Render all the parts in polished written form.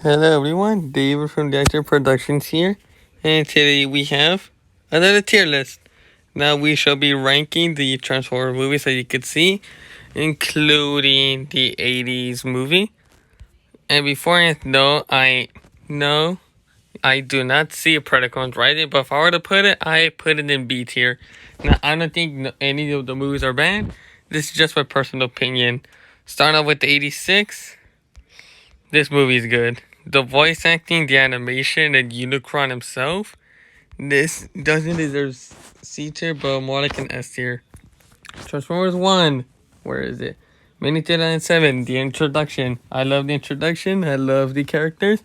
Hello everyone, David from the Actor Productions here, and today we have another tier list. Now we shall be ranking the Transformers movies that you could see, including the 80s movie. And before I do not see a Predacons writing, but if I were to put it, I put it in B tier. Now I don't think any of the movies are bad. This is just my personal opinion. Starting off with the 86. This movie is good. The voice acting, the animation, and Unicron himself. This doesn't deserve C tier, but more like an S tier. Transformers 1. Where is it? Mini 2007. The introduction. I love the introduction. I love the characters.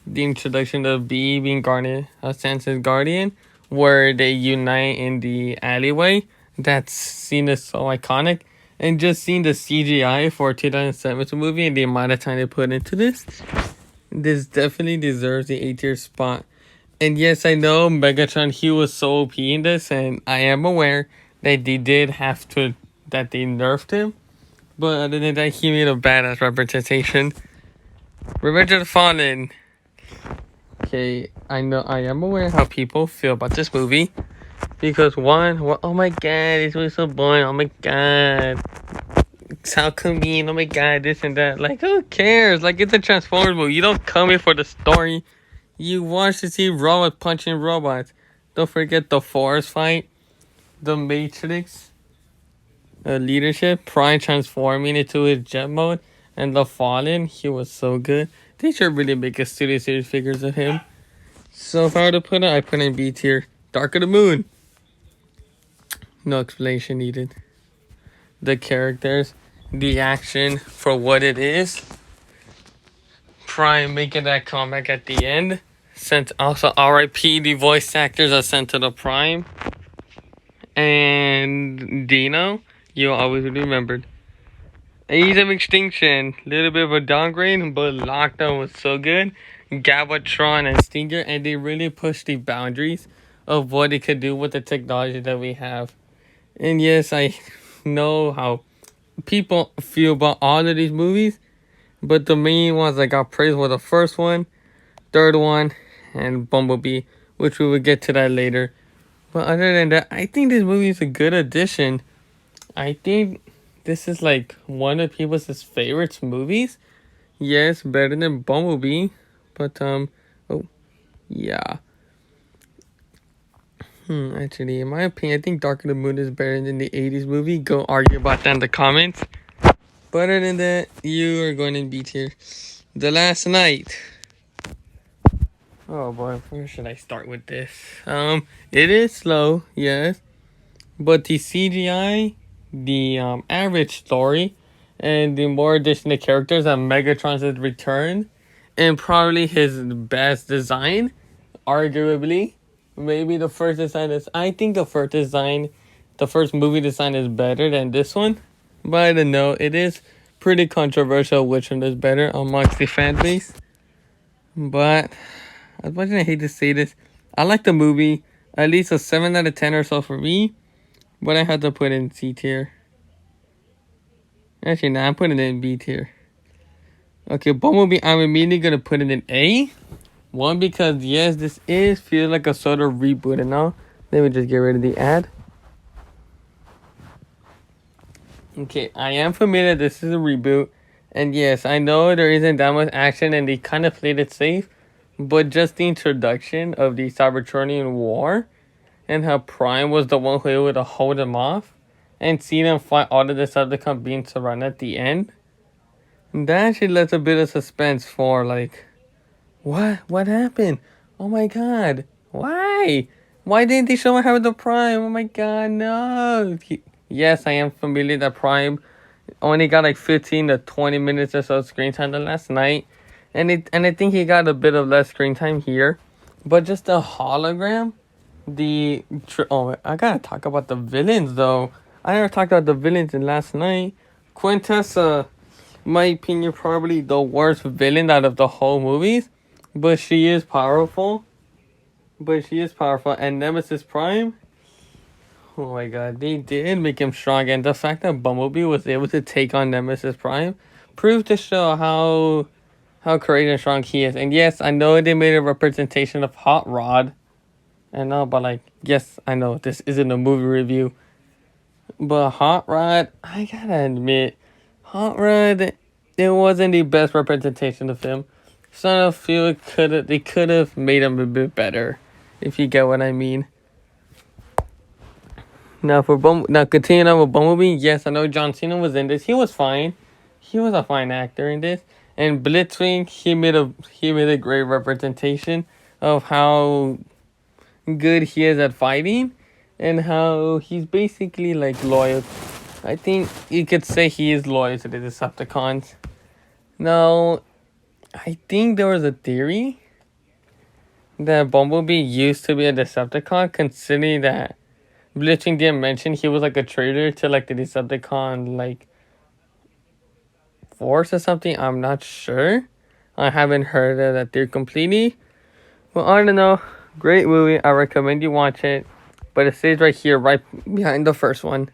The introduction of B being Guardian, Sansa's guardian, where they unite in the alleyway. That scene is so iconic. And just seeing the CGI for 2007's movie and the amount of time they put into this definitely deserves the A tier spot. And yes, I know Megatron, he was so OP in this, and I am aware that they did have to, that they nerfed him. But other than that, he made a badass representation. Revenge of the Fallen. Okay, I know, I am aware how people feel about this movie. Because one, well, oh my god, this was so boring, oh my god. How convenient, oh my god, this and that. Like, who cares? Like, it's a Transformers movie. You don't come here for the story. You watch to see robots punching robots. Don't forget the Forest fight, the Matrix, leadership, Prime transforming into his jet mode, and the Fallen. He was so good. They should really make a studio series figures of him. So if I were to put it, I put in B tier. Dark of the Moon. No explanation needed. The characters, the action for what it is. Prime making that comeback at the end. Sent also RIP, the voice actors are sent to the Prime. And Dino, you'll always be remembered. Age of Extinction, little bit of a downgrade, but Lockdown was so good. Galvatron and Stinger, and they really pushed the boundaries of what it could do with the technology that we have. And yes, I know how people feel about all of these movies, but the main ones that got praised were the first one, third one, and Bumblebee, which we will get to that later. But other than that, I think this movie is a good addition. I think this is like one of people's favorite movies. Yes, better than Bumblebee, but oh yeah. Actually, in my opinion, I think Dark of the Moon is better than the 80s movie. Go argue about that in the comments. But other than that, you are going to be tier. The Last Night. Oh boy, where should I start with this? It is slow, yes, but the CGI, the average story, and the more additional characters and Megatron's return, and probably his best design, arguably. Maybe the first design is. I think the first movie design is better than this one, but I don't know. It is pretty controversial which one is better amongst the fan base. But as much as I hate to say this, I like the movie. At least a 7 out of 10 or so for me. But I had to put it in C tier. Actually, nah, I'm putting it in B tier. Okay, Bumblebee, I'm immediately going to put it in A. One, because yes, this feels like a sort of reboot and all. Let me just get rid of the ad. Okay, I am familiar this is a reboot. And yes, I know there isn't that much action and they kind of played it safe. But just the introduction of the Cybertronian War and how Prime was the one who was able to hold them off and see them fight all of the Decepticons being surrounded at the end. That actually lets a bit of suspense for like, what? What happened? Oh my god. Why? Why didn't they show what happened to Prime? Oh my god, no. Yes, I am familiar that Prime only got like 15 to 20 minutes or so screen time the last night. And I think he got a bit of less screen time here. But just the hologram, I gotta talk about the villains though. I never talked about the villains in last night. Quintessa, my opinion, probably the worst villain out of the whole movies. But she is powerful. And Nemesis Prime, oh my god, they did make him strong. And the fact that Bumblebee was able to take on Nemesis Prime proved to show how how courageous and strong he is. And yes, I know they made a representation of Hot Rod. I know, but like, yes, I know this isn't a movie review. But Hot Rod, I gotta admit, Hot Rod, it wasn't the best representation of him. So I feel they could have made him a bit better, if you get what I mean. Now continuing on with Bumblebee, yes, I know John Cena was in this. He was fine. He was a fine actor in this. And Blitzwing, he made a great representation of how good he is at fighting and how he's basically like loyal. I think you could say he is loyal to the Decepticons. Now, I think there was a theory that Bumblebee used to be a Decepticon, considering that Blitzwing didn't mention he was like a traitor to like the Decepticon like force or something. I'm not sure. I haven't heard of that theory completely. Well, I don't know. Great movie. I recommend you watch it. But it stays right here, right behind the first one.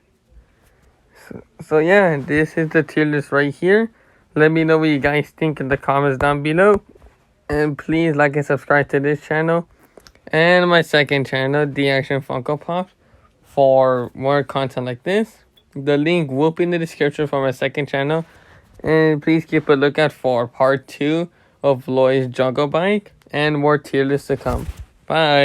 So yeah, this is the tier list right here. Let me know what you guys think in the comments down below. And please like and subscribe to this channel. And my second channel, The Action Funko Pops, for more content like this. The link will be in the description for my second channel. And please keep a lookout for part 2 of Lois Jungle Bike and more tier lists to come. Bye.